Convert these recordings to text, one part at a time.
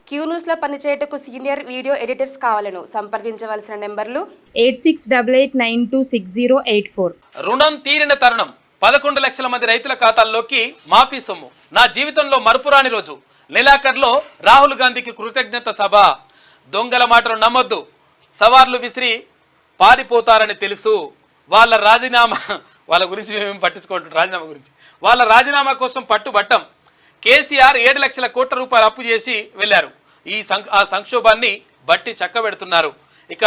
Queue న్యూస్లో పనిచేయటకు senior video editors కావాలను సంప్రదించవలసిన నెంబర్లు 8688926084. రుణం తీరిన తరుణం 11 లక్షల మంది రైతుల ఖాతాల్లోకి మాఫీ సొమ్ము. నా జీవితంలో మరుపురాని రోజు. నెలాఖరులో రాహుల్ గాంధీకి కృతజ్ఞత సభ. దొంగల మాటలు నమ్మొద్దు, సవార్లు విసిరి పారిపోతారని తెలుసు. వాళ్ళ రాజీనామా వాళ్ళ గురించి మేము పట్టించుకుంటాం. రాజీనామా గురించి వాళ్ళ రాజీనామా కోసం పట్టుబట్టం. కేసీఆర్ 7 లక్షల కోట్ల రూపాయలు అప్పు చేసి వెళ్లారు. ఆ సంక్షోభాన్ని బట్టి చక్కబెడుతున్నారు. ఇక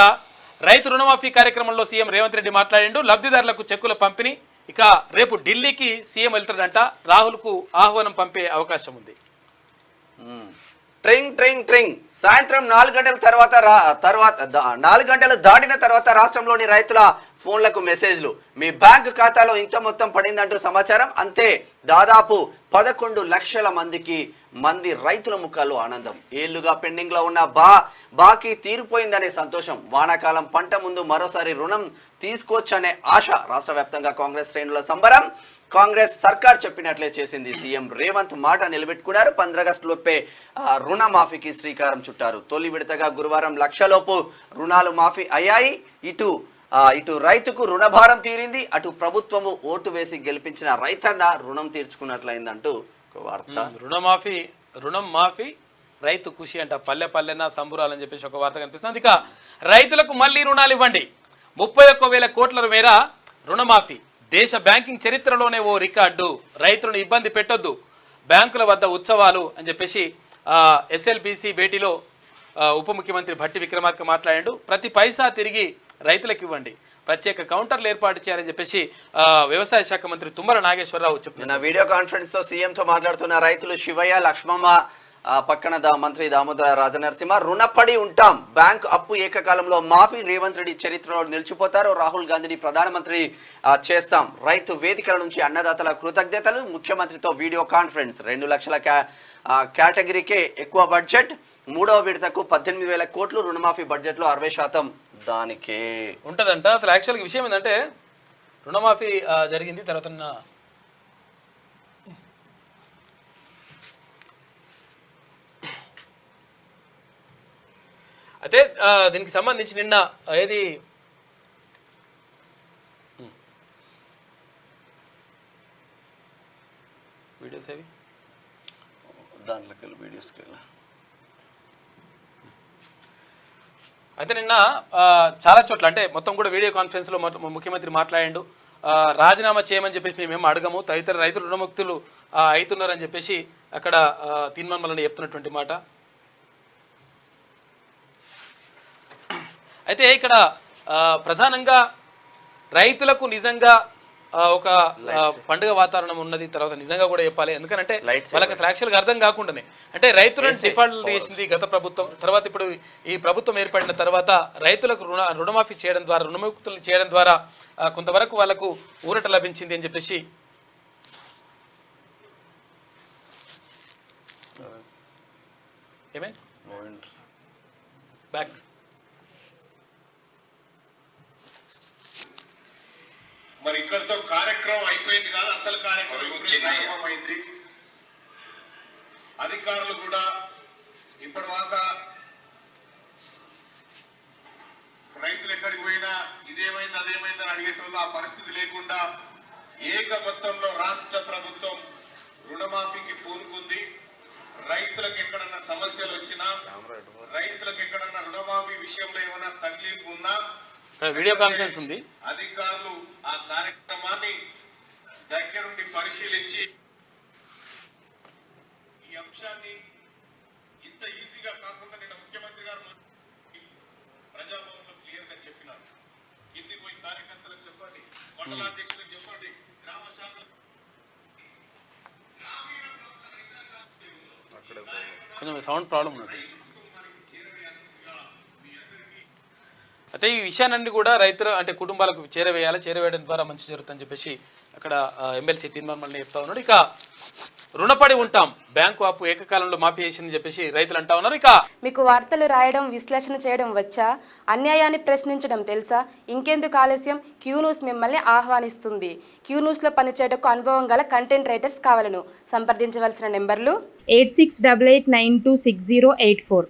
రైతు రుణమాఫీ కార్యక్రమంలో సీఎం రేవంత్ రెడ్డి మాట్లాడిండు. లబ్ధిదారులకు చెక్కుల పంపిణీ. ఇక రేపు ఢిల్లీకి సీఎం వెళ్తాడంట. రాహుల్కు ఆహ్వానం పంపే అవకాశం ఉంది. ట్రింగ్ ట్రింగ్ ట్రింగ్. సాయంత్రం 4 గంటల తర్వాత 4 గంటలు దాటిన తర్వాత రాష్ట్రంలోని రైతుల ఫోన్లకు మెసేజ్లు. మీ బ్యాంకు ఖాతాలో ఇంత మొత్తం పడిందంటూ సమాచారం. అంతే, దాదాపు 11 లక్షల మంది రైతుల ముఖాల్లో ఆనందం. ఏళ్లుగా పెండింగ్ లో ఉన్న బాకీ తీరిపోయిందనే సంతోషం. వానాకాలం పంట ముందు మరోసారి రుణం తీసుకోవచ్చనే ఆశ. రాష్ట్ర వ్యాప్తంగా కాంగ్రెస్ శ్రేణుల సంబరం. కాంగ్రెస్ సర్కార్ చెప్పినట్లే చేసింది. సీఎం రేవంత్ మాట నిలబెట్టుకున్నారు. 15 ఆగస్టులోపే రుణమాఫీకి శ్రీకారం చుట్టారు. తొలి విడతగా గురువారం లక్షలోపు రుణాలు మాఫీ అయ్యాయి. ఇటు రైతుకు రుణభారం తీరింది, అటు ప్రభుత్వము ఓటు వేసి గెలిపించిన రైతన్న రుణం తీర్చుకున్నట్లయిందంటూ ఒక వార్త. రుణం మాఫీ, రైతు ఖుషి అంట. పల్లె పల్లెన సంబురాలని చెప్పేసి ఒక వార్త కనిపిస్తుంది. ఇక రైతులకు మళ్ళీ రుణాలు ఇవ్వండి. 31,000 కోట్ల మేర రుణమాఫీ. దేశ బ్యాంకింగ్ చరిత్రలోనే ఓ రికార్డు. రైతులను ఇబ్బంది పెట్టొద్దు, బ్యాంకుల వద్ద ఉత్సవాలు అని చెప్పేసి ఎస్ఎల్బిసి భేటీలో ఉప ముఖ్యమంత్రి భట్టి విక్రమార్క మాట్లాడాడు. ప్రతి పైసా తిరిగి రైతులకు ఇవ్వండి, ప్రత్యేక కౌంటర్లు ఏర్పాటు చేయాలని చెప్పేసి వ్యవసాయ శాఖ మంత్రి తుమ్మల నాగేశ్వరరావు చెప్పారు. వీడియో కాన్ఫరెన్స్ తో సీఎం తో మాట్లాడుతున్న రైతులు శివయ్య, లక్ష్మమ్మ, పక్కన మంత్రి దామోదర రాజనరసింహ. రుణపడి ఉంటాం, బ్యాంకు అప్పు ఏకకాలంలో మాఫీ. రేవంత్ రెడ్డి చరిత్రలో నిలిచిపోతారు. రాహుల్ గాంధీని ప్రధానమంత్రి చేస్తాం. రైతు వేదికల నుంచి అన్నదాతల కృతజ్ఞతలు. ముఖ్యమంత్రితో వీడియో కాన్ఫరెన్స్. 2 లక్షల కేటగిరీకే ఎక్కువ బడ్జెట్. 3వ విడతకు 18,000 కోట్లు. రుణమాఫీ బడ్జెట్ లో 60% దానికే ఉంటదంట. అసలు యాక్చువల్గా విషయం ఏంటంటే రుణమాఫీ జరిగింది. తర్వాత అయితే దీనికి సంబంధించి నిన్న ఏది వీడియోస్ అవి దాంట్లోకి వీడియోస్కి వెళ్ళి అయితే నిన్న చాలా చోట్ల అంటే మొత్తం కూడా వీడియో కాన్ఫరెన్స్లో ముఖ్యమంత్రి మాట్లాడిండు. రాజీనామా చేయమని చెప్పేసి మేమేం అడగము, తదితర రైతులు రుణముక్తులు అవుతున్నారని చెప్పేసి అక్కడ తీర్మానాలని చెప్తున్నటువంటి మాట. అయితే ఇక్కడ ప్రధానంగా రైతులకు నిజంగా ఒక పండుగ వాతావరణం ఉన్నది. తర్వాత నిజంగా కూడా చెప్పాలి, ఎందుకంటే వాళ్ళకి అసలు యాక్చువల్గా అర్థం కాకుండానే అంటే రైతులను డిఫాల్ట్ చేసింది గత ప్రభుత్వం. తర్వాత ఇప్పుడు ఈ ప్రభుత్వం ఏర్పడిన తర్వాత రైతులకు రుణమాఫీ చేయడం ద్వారా, రుణముక్తులు చేయడం ద్వారా కొంతవరకు వాళ్ళకు ఊరట లభించింది అని చెప్పేసి ఏమే బ్యాక్ మరి ఇక్కడతో కార్యక్రమం అయిపోయింది కాదు, అసలు కార్యక్రమం అయింది. అధికారులు కూడా ఇప్పటిదాకా రైతులు ఎక్కడికి పోయినా ఇదేమైంది అదేమైందని అడిగేటోళ్ళు ఆ పరిస్థితి లేకుండా ఏక మొత్తంలో రాష్ట్ర ప్రభుత్వం రుణమాఫీకి పూనుకుంది. రైతులకు ఎక్కడన్నా సమస్యలు వచ్చినా, రైతులకు ఎక్కడన్నా రుణమాఫీ విషయంలో ఏమైనా తక్లీఫ్ ఉన్నా వీడియో కాన్ఫరెన్స్ ఉంది. అధికారులు ఆ కార్యక్రమాన్ని దగ్గరుండి పరిశీలించి ఈ అంశాన్ని ఇంత ఈజీగా కాకుండా నిన్న ముఖ్యమంత్రి గారు ప్రజాభవన్లో క్లియర్ గా చెప్పినారు. కింది పోయి కార్యకర్తలకు చెప్పండి, మండలాధ్యక్షులకు చెప్పండి, గ్రామ శాఖ కొంచెం సౌండ్ ప్రాబ్లం ఉన్నది. అయితే ఈ విషయాన్ని కూడా రైతులు అంటే కుటుంబాలకు చేరవేయాలి, చేరవేయడం ద్వారా మంచి జరుగుతుందని చెప్పేసి అక్కడ ఎమ్మెల్సీ తీర్మానం చెప్తా ఉన్నాడు. ఇక రుణపడి ఉంటాం. బ్యాంకు అప్పు ఏకకాలంలో మాఫీ చేసిందని చెప్పేసి రైతులు అంటా ఉన్నారు. ఇక మీకు వార్తలు రాయడం, విశ్లేషణ చేయడం వచ్చా? అన్యాయాన్ని ప్రశ్నించడం తెలుసా? ఇంకెందుకు ఆలస్యం? క్యూ న్యూస్ మిమ్మల్ని ఆహ్వానిస్తుంది. క్యూ న్యూస్లో పనిచేయటకు అనుభవం గల కంటెంట్ రైటర్స్ కావాలను. సంప్రదించవలసిన నెంబర్లు 8688926084.